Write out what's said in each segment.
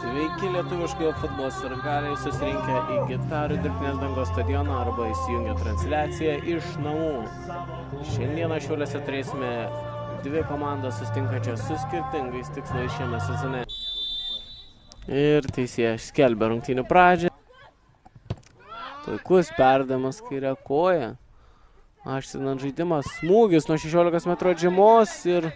Sveiki lietuviškojo futbolo sirgaliai susirinkę į Gitarų dirbtinės dangos stadioną arba įsijungę transliaciją iš namų. Šiandieną Šiauliuose turėsime dvi komandas susitinkančias su skirtingais tikslais šiame sezone. Ir teisėjas skelbia rungtynių pradžią. Puikus perdavimas kairę koją. Aštinant žaidimas, smūgis nuo 16 metrų atžymos ir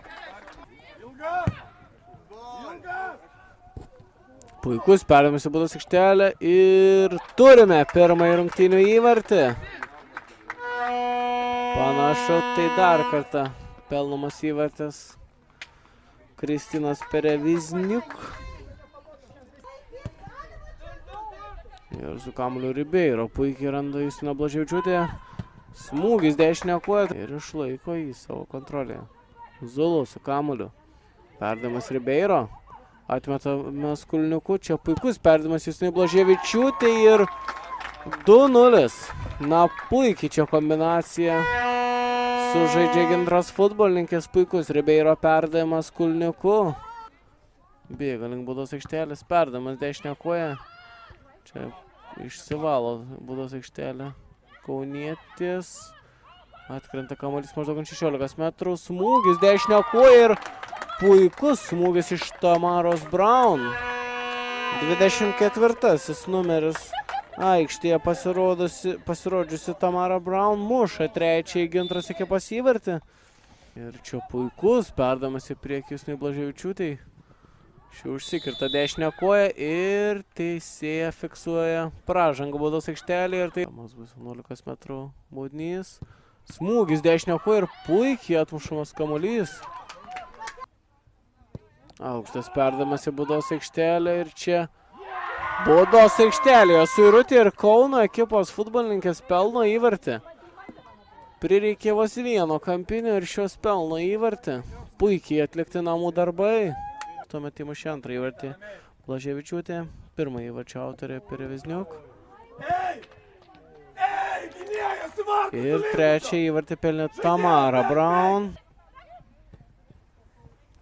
puikus perdavimas į baudos aikštelę ir turime pirmąjį rungtynių įvartį. Panašu, tai dar kartą pelnomas įvartis Kristinas Perevizniuk. Ir su kamuoliu Ribeiro puikiai randa Justina Blaževičiūtė. Smūgis dešinę koją ir išlaiko jį savo kontrolėje. Zulu su kamuoliu. Perdavimas Ribeiro. Atmetamas Kulniuku. Čia puikus perdavimas Justinai Blaževičiūtė ir 2-0. Na, puikiai čia kombinacija. Sužaidžia Gintros futbolininkės. Puikus Ribeiro perdavimas Kulniuku. Bėga link baudos aikštelės. Perdavimas dešinę koją. Čia išsivalo baudos aikštelę kaunietis. Atkrenta kamuolys maždaug 16 metrų. Smūgis dešinę koją ir puikus smūgis iš Tamaros Braun. 24-asis numeris aikštėje pasirodžiusi Tamara Braun muša trečiąjį Gintros ekipos įvartį. Ir čia puikus perdavimas į priekį Justinai Blaževičiūtei. Ši užsikirta dešinę koją ir teisėja fiksuoja pražangą baudos aikštelėje. Ir tai bus 11 metrų baudinys. Smūgis dešinę koją ir puikiai atmušamas kamuolys. Aukštas perdavimas į baudos aikštelę ir čia baudos aikštelėje suirutė ir Kauno ekipos futbolininkės pelno įvartį. Prireikė vos vieno kampinio ir šios pelno įvartį. Puikiai atlikti namų darbai. Tuomet įmušė antrą įvartį Blaževičiūtė, pirmąjį įvarčio autorė Perevizniuk. Ir trečią įvartį pelnė Tamara Braun.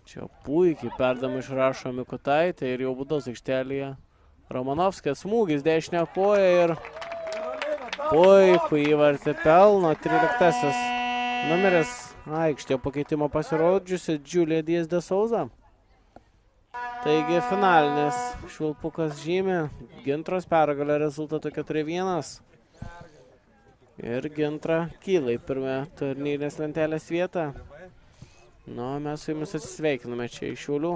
Čia puikiai perdama išrašo Mikutaitė ir jau baudos aikštelėje Romanovskis. Smūgis dešinę koją ir puikų įvartį pelno 13-asis numeris aikštėje pakeitimo pasirodžiusi Džiulija Diaz de Souza. Taigi finalinis švilpukas žymi Gintros pergalę rezultatu 4-1. Ir Gintra kyla į pirmąją turnyrinės lentelės vietą. Na, mes su jumis atsisveikiname čia iš Šiaulių.